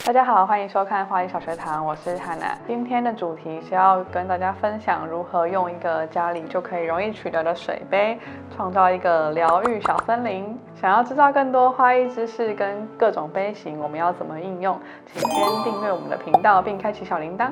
大家好，欢迎收看花艺小学堂，我是汉娜。今天的主题是要跟大家分享如何用一个家里就可以容易取得的水杯，创造一个疗愈小森林。想要知道更多花艺知识跟各种杯型，我们要怎么应用，请先订阅我们的频道并开启小铃铛。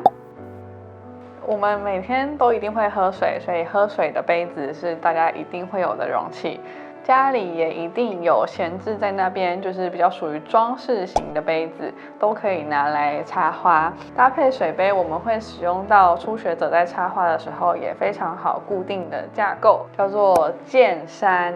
我们每天都一定会喝水，所以喝水的杯子是大家一定会有的容器。家里也一定有闲置在那边，就是比较属于装饰型的杯子，都可以拿来插花。搭配水杯，我们会使用到初学者在插花的时候也非常好固定的架构，叫做剑山。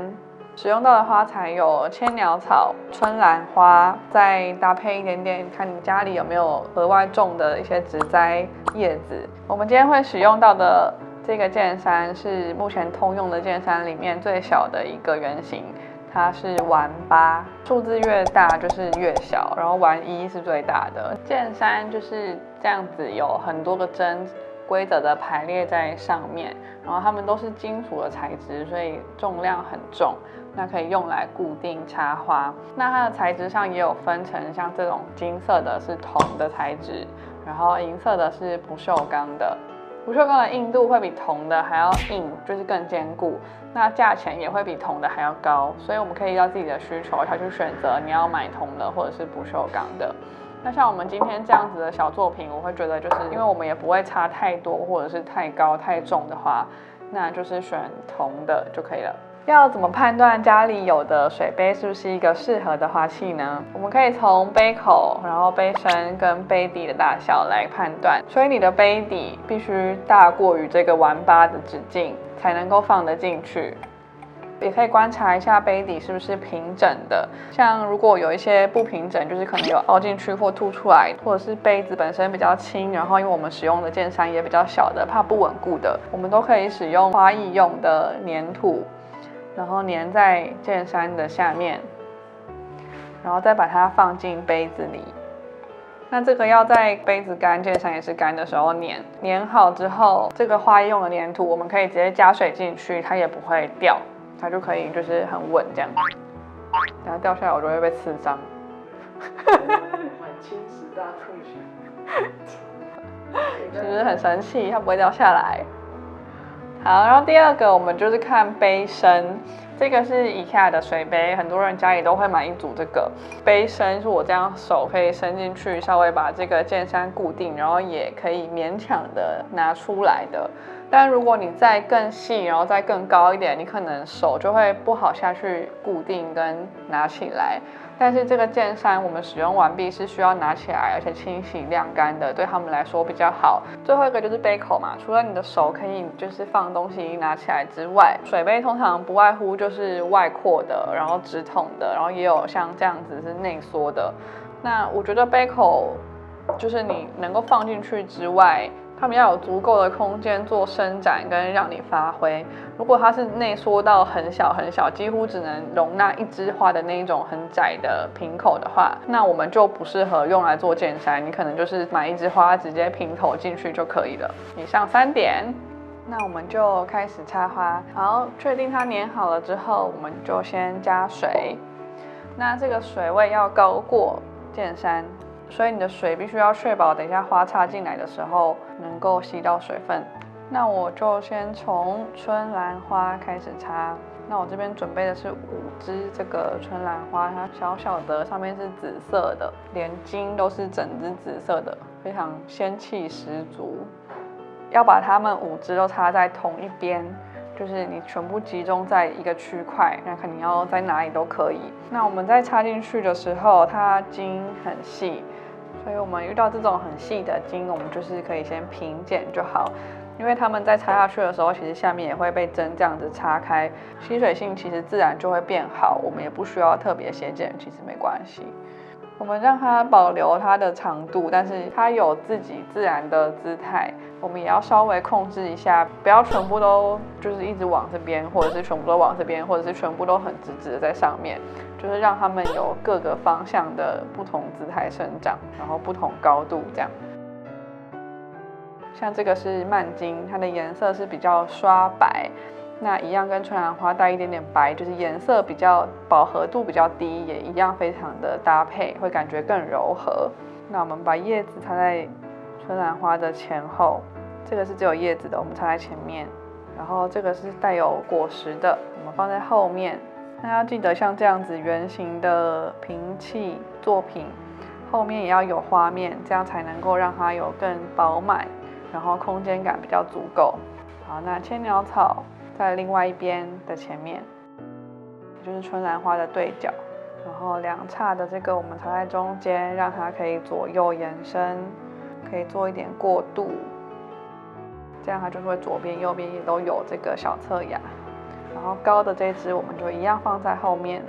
使用到的花材有千鸟草、春兰花，再搭配一点点，看你家里有没有额外种的一些植栽叶子。我们今天会使用到的这个剑山是目前通用的剑山里面最小的一个原型，它是玩8，数字越大就是越小，然后玩1是最大的。剑山就是这样子，有很多个针规则的排列在上面，然后它们都是金属的材质，所以重量很重，那可以用来固定插花。那它的材质上也有分成，像这种金色的是铜的材质，然后银色的是不锈钢的。不锈钢的硬度会比铜的还要硬，就是更坚固。那价钱也会比铜的还要高，所以我们可以依照自己的需求，去选择你要买铜的或者是不锈钢的。那像我们今天这样子的小作品，我会觉得就是因为我们也不会插太多或者是太高太重的话，那就是选铜的就可以了。要怎么判断家里有的水杯是不是一个适合的花器呢？我们可以从杯口、然后杯身跟杯底的大小来判断。所以你的杯底必须大过于这个玩8的直径，才能够放得进去。也可以观察一下杯底是不是平整的，像如果有一些不平整，就是可能有凹进去或凸出来，或者是杯子本身比较轻，然后因为我们使用的剑山也比较小的，怕不稳固的，我们都可以使用花艺用的粘土，然后粘在剑山的下面，然后再把它放进杯子里。那这个要在杯子干、剑山也是干的时候粘好之后，这个花艺用的粘土我们可以直接加水进去，它也不会掉，它就可以就是很稳这样。等它掉下来我就会被刺伤。满清10大酷刑，是不是很神奇？它不会掉下来。好，然后第二个我们就是看杯身，这个是IKEA的水杯，很多人家里都会买一组这个杯身，是我这样手可以伸进去，稍微把这个剑山固定，然后也可以勉强的拿出来的。但如果你再更细，然后再更高一点，你可能手就会不好下去固定跟拿起来。但是这个剑山我们使用完毕是需要拿起来，而且清洗晾干的，对他们来说比较好。最后一个就是杯口嘛，除了你的手可以就是放东西拿起来之外，水杯通常不外乎就是外扩的，然后直筒的，然后也有像这样子是内缩的。那我觉得杯口就是你能够放进去之外，它们要有足够的空间做伸展跟让你发挥。如果它是内缩到很小很小，几乎只能容纳一枝花的那一种很窄的瓶口的话，那我们就不适合用来做剑山。你可能就是买一枝花直接平头进去就可以了。以上3点，那我们就开始插花。好，确定它粘好了之后，我们就先加水。那这个水位要高过剑山，所以你的水必须要确保等一下花插进来的时候能够吸到水分。那我就先从春兰花开始插。那我这边准备的是5支这个春兰花，它小小的，上面是紫色的，连茎都是整支紫色的，非常仙气十足。要把它们5支都插在同一边，就是你全部集中在一个区块，那看你要在哪里都可以。那我们在插进去的时候，它茎很细，所以我们遇到这种很细的茎，我们就是可以先平剪就好。因为它们在插下去的时候，其实下面也会被针这样子插开，吸水性其实自然就会变好，我们也不需要特别斜剪，其实没关系。我们让它保留它的长度，但是它有自己自然的姿态，我们也要稍微控制一下，不要全部都就是一直往这边，或者是全部都往这边，或者是全部都很直直的在上面，就是让它们有各个方向的不同姿态生长，然后不同高度这样。像这个是蔓金，它的颜色是比较刷白，那一样跟春兰花带一点点白，就是颜色比较饱和度比较低，也一样非常的搭配，会感觉更柔和。那我们把叶子插在春兰花的前后，这个是只有叶子的，我们插在前面。然后这个是带有果实的，我们放在后面。那要记得像这样子圆形的瓶器作品，后面也要有花面，这样才能够让它有更饱满，然后空间感比较足够。好，那千鸟草在另外一边的前面，就是春兰花的对角。然后两叉的这个我们插在中间，让它可以左右延伸，可以做一点过渡。这样它就会左边右边也都有这个小侧芽，然后高的这支我们就一样放在后面，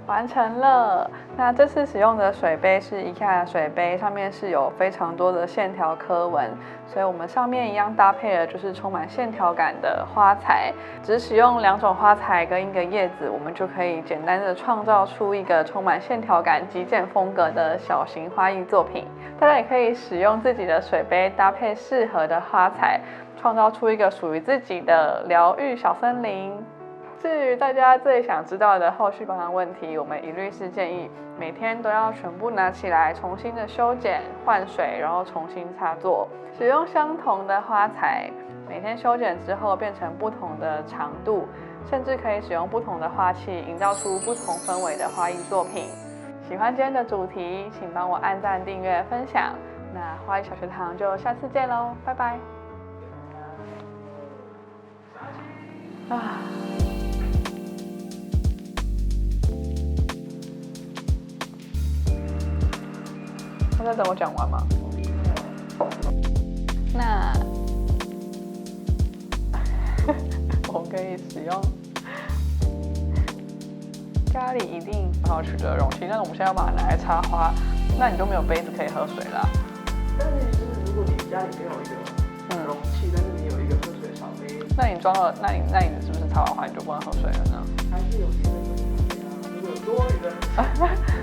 完成了。那这次使用的水杯是IKEA的水杯，上面是有非常多的线条刻纹，所以我们上面一样搭配了就是充满线条感的花材，只使用2种花材跟一个叶子，我们就可以简单的创造出一个充满线条感、极简风格的小型花艺作品。大家也可以使用自己的水杯搭配适合的花材，创造出一个属于自己的疗愈小森林。至于大家最想知道的后续保养问题，我们一律是建议每天都要全部拿起来重新的修剪、换水，然后重新擦作。使用相同的花材，每天修剪之后变成不同的长度，甚至可以使用不同的花器，营造出不同氛围的花艺作品。喜欢今天的主题，请帮我按赞、订阅、分享。那花艺小学堂就下次见喽，拜拜。在等我讲完吗？那我可以使用家里一定很好取得容器，但是我们现在要把它拿来插花，那你就没有杯子可以喝水啦。但是如果你家里没有一个容器，但是你有一个喝水的小杯，那你装了，那你是不是插完花你就不能喝水了呢？还是有别的水啊？如果有多余的。